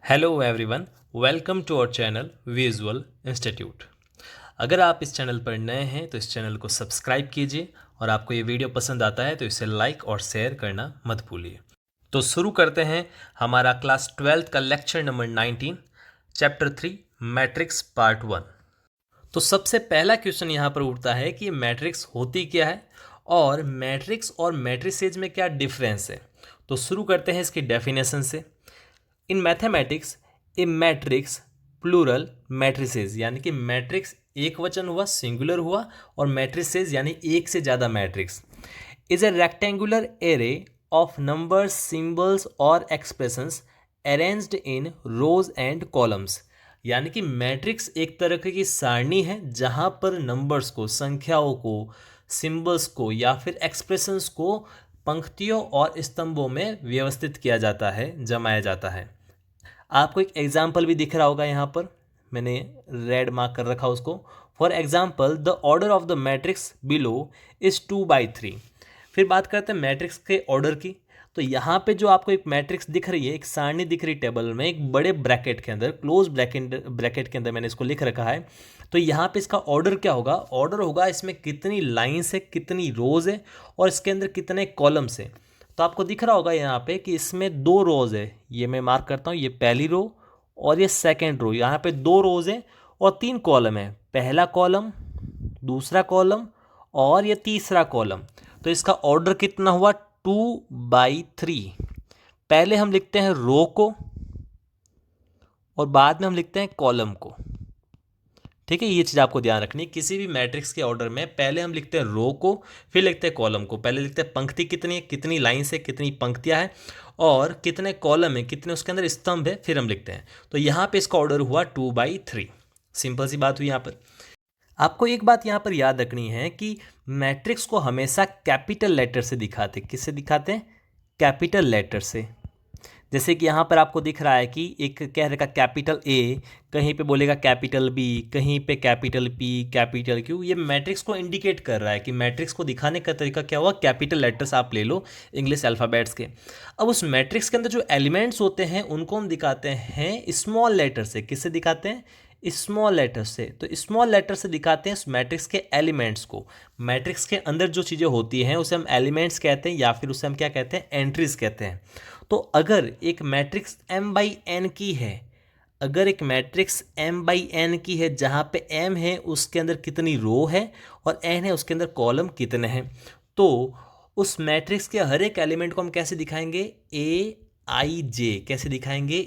Hello everyone, welcome to our channel visual institute. अगर आप इस चैनल पर नए हैं तो इस चैनल को सब्सक्राइब कीजिए और आपको ये वीडियो पसंद आता है तो इसे लाइक और शेयर करना मत भूलिए। तो शुरू करते हैं हमारा क्लास 12th का lecture number 19, chapter 3 matrix part 1। तो सबसे पहला क्वेश्चन यहाँ पर उठता है कि मैट्रिक्स होती क्या है और मैट्रिक्स और मैट्रिसेज में क्या डिफरेंस है। तो शुरू करते हैं इसकी डेफिनेशन से। In mathematics a matrix plural matrices, यानी कि मैट्रिक्स एक वचन हुआ, सिंगुलर हुआ, और मैट्रिसेस यानी एक से ज़्यादा matrix is a rectangular array of numbers, symbols और expressions arranged in rows and columns. यानी कि मैट्रिक्स एक तरह की सारणी है जहाँ पर नंबर्स को, संख्याओं को, सिंबल्स को या फिर एक्सप्रेशंस को पंक्तियों और स्तंभों में व्यवस्थित किया जाता है, जमाया जाता है। आपको एक एग्जाम्पल भी दिख रहा होगा यहाँ पर, मैंने रेड मार्क कर रखा उसको। For example the order of the matrix below is 2/3। फिर बात करते हैं मैट्रिक्स के ऑर्डर की। तो यहाँ पे जो आपको एक मैट्रिक्स दिख रही है, एक सारणी दिख रही टेबल में, एक बड़े ब्रैकेट के अंदर, क्लोज ब्रैकेट के अंदर मैंने इसको लिख रखा है। तो यहाँ पे इसका ऑर्डर क्या होगा? ऑर्डर होगा इसमें कितनी लाइन्स है, कितनी रोज है और इसके अंदर कितने कॉलम्स है। तो आपको दिख रहा होगा यहाँ पे कि इसमें 2 रोज है, ये मैं मार्क करता हूँ, ये पहली रो और ये सेकेंड रो। यहाँ पे 2 रोज है और 3 कॉलम है, पहला कॉलम, दूसरा कॉलम और ये तीसरा कॉलम। तो इसका ऑर्डर कितना हुआ? 2/3। पहले हम लिखते हैं रो को और बाद में हम लिखते हैं कॉलम को। ठीक है, ये चीज़ आपको ध्यान रखनी है। किसी भी मैट्रिक्स के ऑर्डर में पहले हम लिखते हैं रो को, फिर लिखते हैं कॉलम को। पहले लिखते हैं पंक्ति कितनी है, कितनी लाइन से, कितनी पंक्तियां हैं और कितने कॉलम है, कितने उसके अंदर स्तंभ है, फिर हम लिखते हैं। तो यहाँ पे इसका ऑर्डर हुआ 2/3। सिंपल सी बात हुई यहाँ पर। आपको एक बात यहाँ पर याद रखनी है कि मैट्रिक्स को हमेशा कैपिटल लेटर से दिखाते हैं। किससे दिखाते हैं? कैपिटल लेटर से। जैसे कि यहाँ पर आपको दिख रहा है कि एक कह रखा कैपिटल ए, कहीं पे बोलेगा कैपिटल बी, कहीं पे कैपिटल पी, कैपिटल क्यू। ये मैट्रिक्स को इंडिकेट कर रहा है कि मैट्रिक्स को दिखाने का तरीका क्या हुआ? कैपिटल लेटर्स आप ले लो, इंग्लिश अल्फ़ाबेट्स के। अब उस मैट्रिक्स के अंदर जो एलिमेंट्स होते हैं उनको हम दिखाते हैं स्मॉल लेटर से। किससे दिखाते हैं? स्मॉल लेटर से। तो स्मॉल लेटर से दिखाते हैं उस मैट्रिक्स के एलिमेंट्स को। मैट्रिक्स के अंदर जो चीज़ें होती हैं उसे हम एलिमेंट्स कहते हैं या फिर उसे हम क्या कहते हैं? एंट्रीज कहते हैं। तो अगर एक मैट्रिक्स m/n की है, अगर एक मैट्रिक्स m/n की है जहाँ पे m है उसके अंदर कितनी रो है और n है उसके अंदर कॉलम कितने हैं, तो उस मैट्रिक्स के हर एक एलिमेंट को हम कैसे दिखाएंगे? aij। कैसे दिखाएंगे?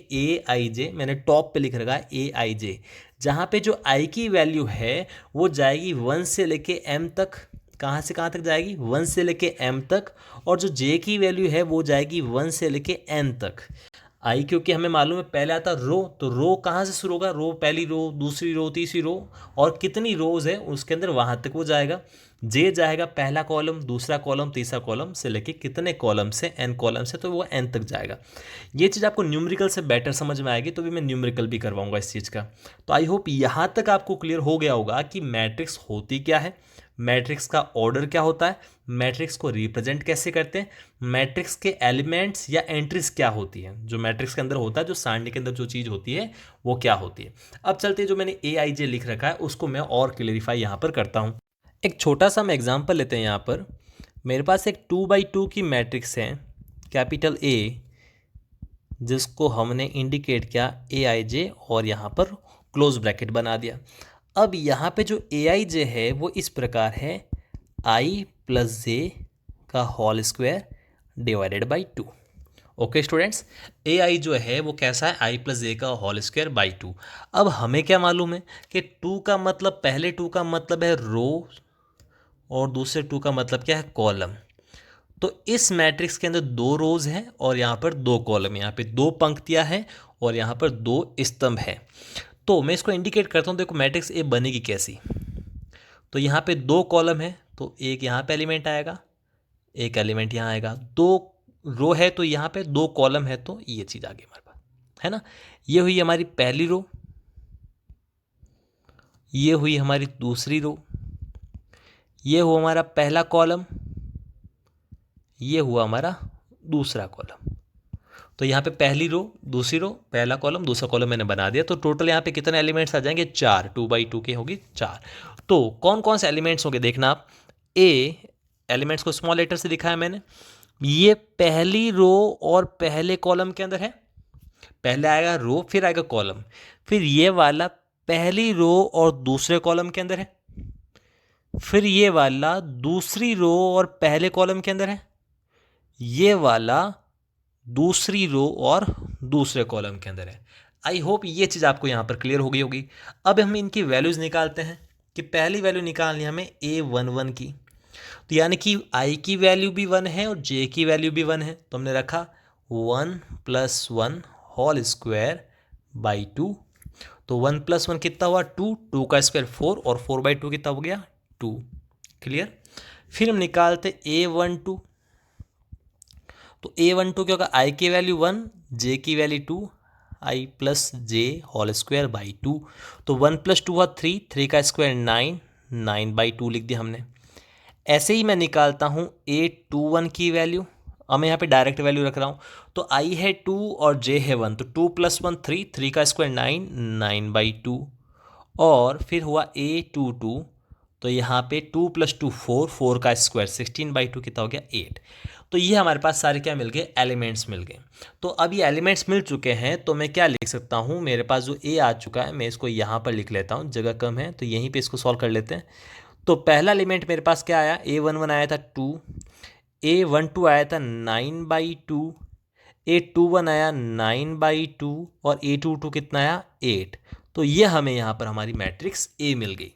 aij। मैंने टॉप पे लिख रखा है aij, जहाँ पे जो i की वैल्यू है वो जाएगी 1 से लेके m तक। कहाँ से कहाँ तक जाएगी? 1 से लेके m तक। और जो j की वैल्यू है वो जाएगी 1 से लेके n तक। आई क्योंकि हमें मालूम है पहले आता रो, तो रो कहाँ से शुरू होगा? रो, पहली रो, दूसरी रो, तीसरी रो और कितनी रोज है उसके अंदर वहाँ तक वो जाएगा। जे जाएगा पहला कॉलम, दूसरा कॉलम, तीसरा कॉलम से लेके कितने कॉलम से? n कॉलम से, तो वो n तक जाएगा। ये चीज़ आपको न्यूमेरिकल से बेटर समझ में आएगी, तो भी मैं न्यूमेरिकल भी करवाऊंगा इस चीज़ का। तो आई होप यहाँ तक आपको क्लियर हो गया होगा कि मैट्रिक्स होती क्या है, मैट्रिक्स का ऑर्डर क्या होता है, मैट्रिक्स को रिप्रेजेंट कैसे करते हैं, मैट्रिक्स के एलिमेंट्स या एंट्रीज क्या होती है, जो मैट्रिक्स के अंदर होता है, जो सारणी के अंदर जो चीज़ होती है वो क्या होती है। अब चलते हैं, जो मैंने aij लिख रखा है उसको मैं और क्लेरिफाई यहाँ पर करता हूँ। एक छोटा सा हम एग्जाम्पल लेते हैं। यहाँ पर मेरे पास एक 2/2 की मैट्रिक्स है, कैपिटल A, जिसको हमने इंडिकेट किया aij और यहाँ पर क्लोज ब्रैकेट बना दिया। अब यहाँ पे जो aij है वो इस प्रकार है, i + j का whole square divided by 2। Okay students, ai जो है वो कैसा है? i + j का होल स्क्वायर बाई 2। अब हमें क्या मालूम है कि 2 का मतलब, पहले 2 का मतलब है रो और दूसरे 2 का मतलब क्या है? कॉलम। तो इस मैट्रिक्स के अंदर 2 रोज हैं और यहाँ पर 2 कॉलम, यहाँ पे 2 पंक्तियाँ हैं और यहाँ पर 2 स्तंभ हैं। तो मैं इसको इंडिकेट करता हूँ। देखो मैट्रिक्स ए बनेगी कैसी? तो यहाँ पे 2 कॉलम है तो एक यहाँ पे एलिमेंट आएगा, एक एलिमेंट यहाँ आएगा। 2 रो है तो यहाँ पे 2 कॉलम है, तो ये चीज़ आ गई हमारे पास, है ना। ये हुई हमारी पहली रो, ये हुई हमारी दूसरी रो, ये हुआ हमारा पहला कॉलम, ये हुआ हमारा दूसरा कॉलम। तो यहाँ पे पहली रो, दूसरी रो, पहला कॉलम, दूसरा कॉलम मैंने बना दिया। तो टोटल यहाँ पे कितने एलिमेंट्स आ जाएंगे? 4, 2 बाई 2 की होगी 4। तो कौन कौन से एलिमेंट्स होंगे देखना आप। ए, एलिमेंट्स को स्मॉल लेटर से दिखाया मैंने, ये पहली रो और पहले कॉलम के अंदर है। पहले आएगा रो, फिर आएगा कॉलम। फिर ये वाला पहली रो और दूसरे कॉलम के अंदर है। फिर ये वाला दूसरी रो और पहले कॉलम के अंदर है। ये वाला दूसरी रो और दूसरे कॉलम के अंदर है। आई होप ये चीज़ आपको यहाँ पर क्लियर हो गई होगी। अब हम इनकी वैल्यूज़ निकालते हैं कि पहली वैल्यू निकालनी हमें A11 की। तो यानी कि I की वैल्यू भी 1 है और J की वैल्यू भी 1 है। तो हमने रखा 1 + 1 होल स्क्वायर बाई 2। तो 1 + 1 कितना हुआ? 2, 2 का स्क्वायर 4 और 4/2 कितना हो गया? 2। क्लियर। फिर हम निकालते A12। तो A12 क्या होगा? I की वैल्यू 1, J की value 2, I + J whole square by 2। तो 1 + 2 हुआ 3, 3 का स्क्वायर 9, 9/2 लिख दिया हमने। ऐसे ही मैं निकालता हूँ A21 की वैल्यू। अब मैं यहाँ पे डायरेक्ट वैल्यू रख रहा हूँ। तो I है 2 और J है 1, तो 2 + 1 3, 3 का स्क्वायर 9, 9/2। और फिर हुआ A22। तो यहाँ पे 2 + 2 4, 4 का स्क्वायर 16/2 कितना हो गया? 8। तो ये हमारे पास सारे क्या मिल गए? एलिमेंट्स मिल गए। तो अब ये एलिमेंट्स मिल चुके हैं, तो मैं क्या लिख सकता हूँ? मेरे पास जो A आ चुका है, मैं इसको यहाँ पर लिख लेता हूँ, जगह कम है तो यहीं पे इसको सॉल्व कर लेते हैं। तो पहला एलिमेंट मेरे पास क्या आया? A11 आया था 2, A12 आया था 9/2, A21 आया 9/2 और A22 कितना आया? 8। तो ये हमें यहाँ पर हमारी मैट्रिक्स A मिल गई।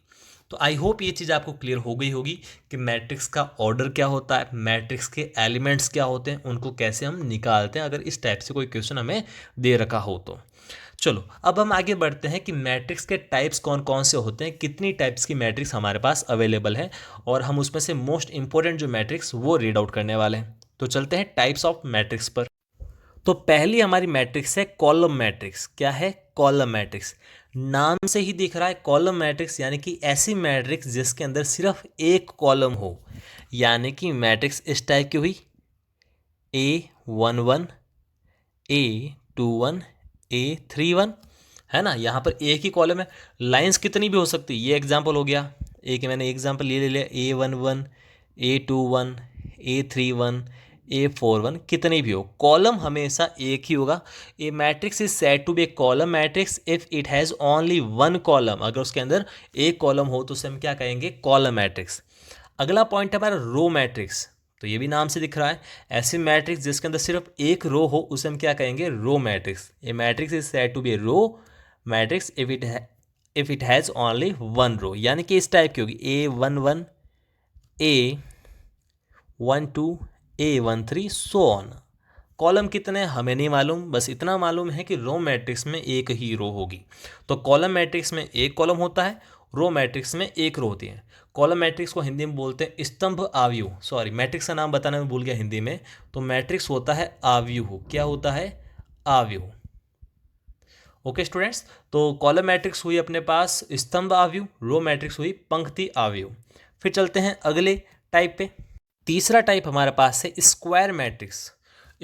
तो आई होप ये चीज़ आपको क्लियर हो गई होगी कि मैट्रिक्स का ऑर्डर क्या होता है, मैट्रिक्स के एलिमेंट्स क्या होते हैं, उनको कैसे हम निकालते हैं अगर इस टाइप से कोई क्वेश्चन हमें दे रखा हो तो। चलो अब हम आगे बढ़ते हैं कि मैट्रिक्स के टाइप्स कौन कौन से होते हैं, कितनी टाइप्स की मैट्रिक्स हमारे पास अवेलेबल है, और हम उसमें से मोस्ट इंपॉर्टेंट जो मैट्रिक्स वो रीड आउट करने वाले हैं। तो चलते हैं टाइप्स ऑफ मैट्रिक्स पर। तो पहली हमारी मैट्रिक्स है कॉलम मैट्रिक्स। क्या है? Column matrix. नाम से ही दिख रहा है कॉलम मैट्रिक्स, यानी कि ऐसी मैट्रिक्स जिसके अंदर सिर्फ एक कॉलम हो। यानी कि मैट्रिक्स इस टाइप की हुई, A11, A21, A31, है ना। यहाँ पर एक ही कॉलम है, लाइंस कितनी भी हो सकती है। ये एग्जाम्पल हो गया, एक मैंने एग्जाम्पल ले लिया, A11, A21, A31, A41, कितनी भी हो, कॉलम हमेशा एक ही होगा। A matrix is said to be a column matrix if it has only one column. अगर उसके अंदर एक कॉलम हो तो उसे हम क्या कहेंगे? Column matrix. अगला पॉइंट है हमारा रो मैट्रिक्स। तो ये भी नाम से दिख रहा है, ऐसी मैट्रिक्स जिसके अंदर सिर्फ एक रो हो उसे हम क्या कहेंगे? Row matrix. A matrix is said to be a row matrix if it has only one row. यानी कि इस टाइप की होगी, A11, A12, A13 so on. Column कितने हमें नहीं मालूम, बस इतना मालूम है कि रो मैट्रिक्स में एक ही रो होगी। तो कॉलम मैट्रिक्स में एक कॉलम होता है, रो मैट्रिक्स में एक रो होती है। कॉलम मैट्रिक्स को हिंदी में बोलते हैं स्तंभ आव्यूह। सॉरी, मैट्रिक्स का नाम बताना मैं भूल गया हिंदी में। तो मैट्रिक्स होता है आव्यूह। क्या होता है? आव्यूह। ओके स्टूडेंट्स, तो कॉलम मैट्रिक्स हुई अपने पास स्तंभ आव्यूह, रो मैट्रिक्स हुई पंक्ति आव्यूह। फिर चलते हैं अगले टाइप पे। तीसरा टाइप हमारे पास है स्क्वायर मैट्रिक्स।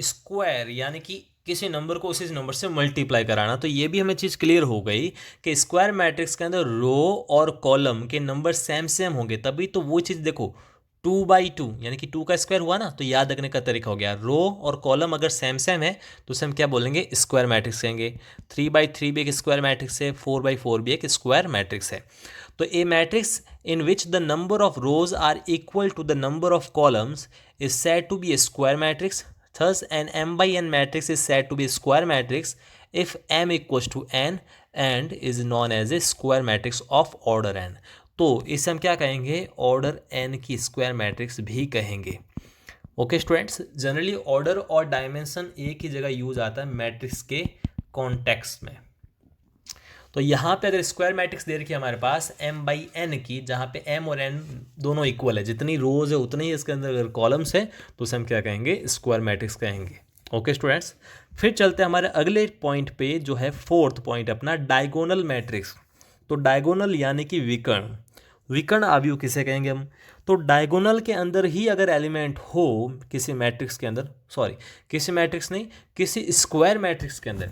स्क्वायर यानी कि किसी नंबर को उसी नंबर से मल्टीप्लाई कराना। तो ये भी हमें चीज़ क्लियर हो गई कि स्क्वायर मैट्रिक्स के अंदर रो और कॉलम के नंबर सेम सेम होंगे, तभी तो वो चीज़ देखो 2/2 यानी कि 2 का स्क्वायर हुआ ना। तो याद रखने का तरीका हो गया, रो और कॉलम अगर सेम सेम है तो उसे हम क्या बोलेंगे? स्क्वायर मैट्रिक्स कहेंगे। 3/3 भी एक स्क्वायर मैट्रिक्स है, 4/4 भी एक स्क्वायर मैट्रिक्स है। तो ए matrix in which the number of rows are equal to the number of columns is said to be a square matrix. Thus, an m by n matrix is said to be a square matrix if m equals to n and is known as a square matrix of order n. तो इसे हम क्या कहेंगे? Order n की square matrix भी कहेंगे। Okay students, generally order और dimension एक ही जगह यूज आता है मैट्रिक्स के कॉन्टेक्स्ट में। तो यहाँ पे अगर स्क्वायर मैट्रिक्स दे रखी है हमारे पास m/n की, जहाँ पे m और n दोनों इक्वल है, जितनी रोज है उतनी ही इसके अंदर अगर कॉलम्स है तो उसे हम क्या कहेंगे? स्क्वायर मैट्रिक्स कहेंगे। ओके स्टूडेंट्स, फिर चलते हैं हमारे अगले पॉइंट पे, जो है फोर्थ पॉइंट अपना, डायगोनल मैट्रिक्स। तो डायगोनल यानी कि विकर्ण। विकर्ण आव्यूह किसे कहेंगे हम? तो डायगोनल के अंदर ही अगर एलिमेंट हो किसी मैट्रिक्स के अंदर, सॉरी किसी मैट्रिक्स नहीं, किसी स्क्वायर मैट्रिक्स के अंदर,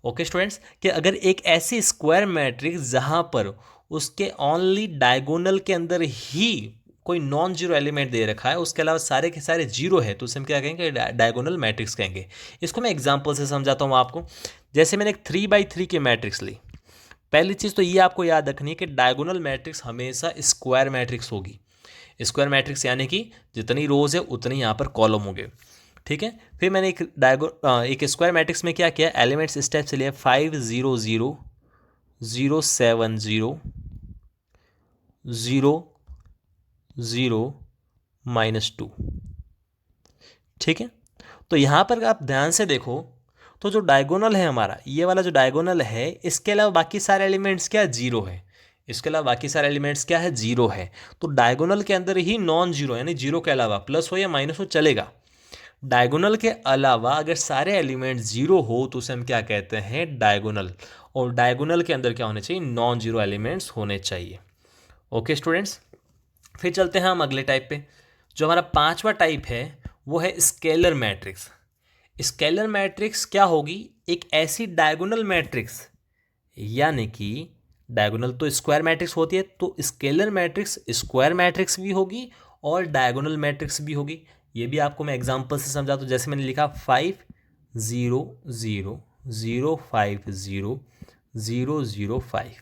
ओके स्टूडेंट्स, कि अगर एक ऐसी स्क्वायर मैट्रिक्स जहाँ पर उसके ओनली डायगोनल के अंदर ही कोई नॉन जीरो एलिमेंट दे रखा है, उसके अलावा सारे के सारे जीरो है, तो उसे हम क्या कहेंगे, डायगोनल मैट्रिक्स कहेंगे। इसको मैं एग्जांपल से समझाता हूँ आपको। जैसे मैंने एक 3x3 की मैट्रिक्स ली। पहली चीज़ तो ये आपको याद रखनी है कि डायगोनल मैट्रिक्स हमेशा स्क्वायर मैट्रिक्स होगी। स्क्वायर मैट्रिक्स यानी कि जितनी रोज है उतनी यहाँ पर कॉलम होंगे, ठीक है। फिर मैंने एक स्क्वायर मैट्रिक्स में क्या किया, एलिमेंट्स स्टेप से लिया 5 0 0 0 7 0 0 0 -2, ठीक है। तो यहाँ पर आप ध्यान से देखो तो जो डायगोनल है हमारा, ये वाला जो डायगोनल है, इसके अलावा बाकी सारे एलिमेंट्स क्या जीरो है, इसके अलावा बाकी सारे एलिमेंट्स क्या है, जीरो है। तो डायगोनल के अंदर ही नॉन जीरो यानी जीरो के अलावा प्लस हो या माइनस हो चलेगा। डायगोनल के अलावा अगर सारे एलिमेंट जीरो हो तो उसे हम क्या कहते हैं, डायगोनल। और डायगोनल के अंदर क्या होने चाहिए, नॉन जीरो एलिमेंट्स होने चाहिए। ओके स्टूडेंट्स, फिर चलते हैं हम अगले टाइप पे। जो हमारा पांचवा टाइप है वो है स्केलर मैट्रिक्स। स्केलर मैट्रिक्स क्या होगी, एक ऐसी डायगोनल मैट्रिक्स, यानी कि डायगोनल तो स्क्वायर मैट्रिक्स होती है, तो स्केलर मैट्रिक्स स्क्वायर मैट्रिक्स भी होगी और डायगोनल मैट्रिक्स भी होगी। ये भी आपको मैं एग्जांपल से समझाता हूँ। जैसे मैंने लिखा 5 0 0 0 5 0 0 0 5,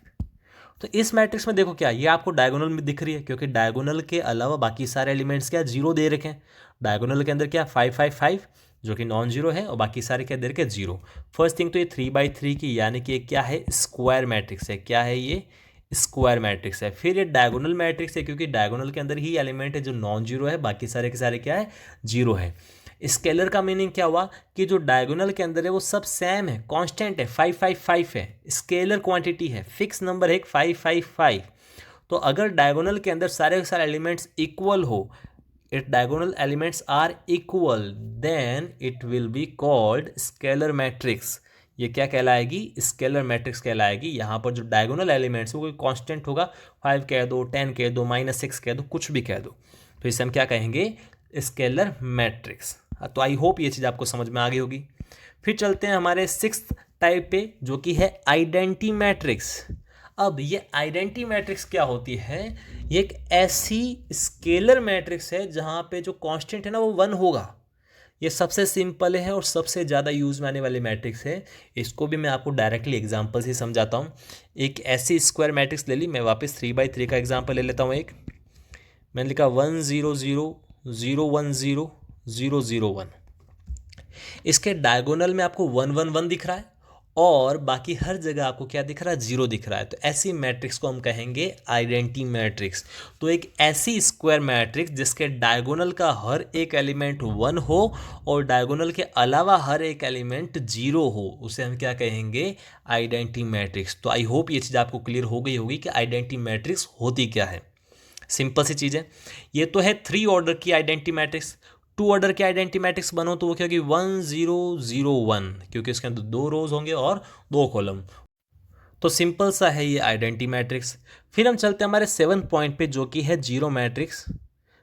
तो इस मैट्रिक्स में देखो क्या, ये आपको डायगोनल में दिख रही है, क्योंकि डायगोनल के अलावा बाकी सारे एलिमेंट्स क्या जीरो दे रखे हैं। डायगोनल के अंदर क्या 5 5 5 जो कि नॉन जीरो है, और बाकी सारे क्या दे रखे जीरो। फर्स्ट थिंग तो ये 3x3 की, यानी कि क्या है, स्क्वायर मैट्रिक्स है। क्या है ये, स्क्वायर मैट्रिक्स है। फिर ये डायगोनल मैट्रिक्स है, क्योंकि डायगोनल के अंदर ही एलिमेंट है जो नॉन जीरो है, बाकी सारे के सारे क्या है, जीरो है। स्केलर का मीनिंग क्या हुआ कि जो डायगोनल के अंदर है वो सब सेम है, कांस्टेंट है, 5 5 5 है, स्केलर क्वांटिटी है, फिक्स नंबर है 5 5 5। तो अगर डायगोनल के अंदर सारे के सारे एलिमेंट्स इक्वल हो, it diagonal elements are equal, then it will be called scalar matrix. ये क्या कहलाएगी, स्केलर मैट्रिक्स कहलाएगी। यहाँ पर जो डायगोनल एलिमेंट्स हो कोई कांस्टेंट होगा, 5 कह दो, 10 कह दो, -6 कह दो, कुछ भी कह दो, तो इसे हम क्या कहेंगे, स्केलर मैट्रिक्स। तो आई होप ये चीज़ आपको समझ में आ गई होगी। फिर चलते हैं हमारे 6th टाइप पे, जो कि है आइडेंटी मैट्रिक्स। अब ये आइडेंटी मैट्रिक्स क्या होती है, ये एक ऐसी स्केलर मैट्रिक्स है जहाँ पे जो कांस्टेंट है ना वो 1 होगा। ये सबसे सिंपल है और सबसे ज़्यादा यूज में आने वाली मैट्रिक्स है। इसको भी मैं आपको डायरेक्टली एग्जांपल से समझाता हूँ। एक ऐसी स्क्वायर मैट्रिक्स ले ली, मैं वापस 3x3 का एग्जांपल ले लेता हूँ। एक मैंने लिखा 1 0 0 0 1 0 0 0 1। इसके डायगोनल में आपको 1 1 1 दिख रहा है और बाकी हर जगह आपको क्या दिख रहा है, जीरो दिख रहा है। तो ऐसी मैट्रिक्स को हम कहेंगे आइडेंटी मैट्रिक्स। तो एक ऐसी स्क्वायर मैट्रिक्स जिसके डायगोनल का हर एक एलिमेंट 1 हो और डायगोनल के अलावा हर एक एलिमेंट जीरो हो, उसे हम क्या कहेंगे, आइडेंटी मैट्रिक्स। तो आई होप ये चीज़ आपको क्लियर हो गई होगी कि आइडेंटी मैट्रिक्स होती क्या है। सिंपल सी चीज़ है। ये तो है 3 ऑर्डर की आइडेंटी मैट्रिक्स। 2 ऑर्डर की आइडेंटी मैट्रिक्स बनो तो वो क्या होगी, 1 0 0 1, क्योंकि इसके अंदर 2 रोज होंगे और 2 कॉलम। तो सिंपल सा है ये आइडेंटी मैट्रिक्स। फिर हम चलते हैं हमारे 7th पॉइंट पे, जो कि है जीरो मैट्रिक्स।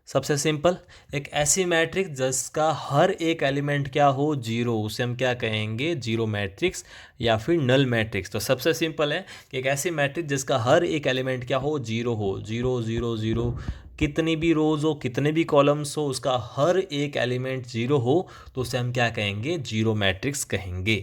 सबसे सिंपल, एक ऐसी मैट्रिक्स जिसका हर एक एलिमेंट क्या हो, जीरो, उसे हम क्या कहेंगे, जीरो मैट्रिक्स या फिर नल मैट्रिक्स। तो सबसे सिंपल है कि एक ऐसी मैट्रिक्स जिसका हर एक एलिमेंट क्या हो, जीरो हो, 0 0 0, कितनी भी रोज हो, कितने भी कॉलम्स हो, उसका हर एक एलिमेंट जीरो हो, तो उसे हम क्या कहेंगे, जीरो मैट्रिक्स कहेंगे।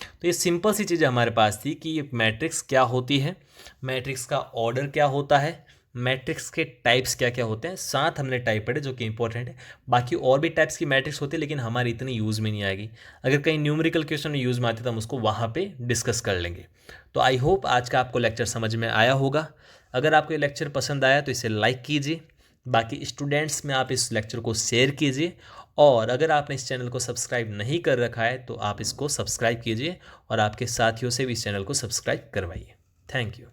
तो ये सिंपल सी चीज़ हमारे पास थी कि ये मैट्रिक्स क्या होती है, मैट्रिक्स का ऑर्डर क्या होता है, मैट्रिक्स के टाइप्स क्या क्या होते हैं, 7 हमने टाइप पढ़े जो कि इंपॉर्टेंट है। बाकी और भी टाइप्स की मैट्रिक्स होती है लेकिन हमारी इतनी यूज़ में नहीं आएगी। अगर कहीं न्यूमेरिकल क्वेश्चन में यूज़ में आती तो हम उसको वहाँ पे डिस्कस कर लेंगे। तो आई होप आज का आपको लेक्चर समझ में आया होगा। अगर आपको ये लेक्चर पसंद आया तो इसे लाइक कीजिए, बाकी स्टूडेंट्स में आप इस लेक्चर को शेयर कीजिए, और अगर आपने इस चैनल को सब्सक्राइब नहीं कर रखा है तो आप इसको सब्सक्राइब कीजिए और आपके साथियों से भी इस चैनल को सब्सक्राइब करवाइए। Thank you.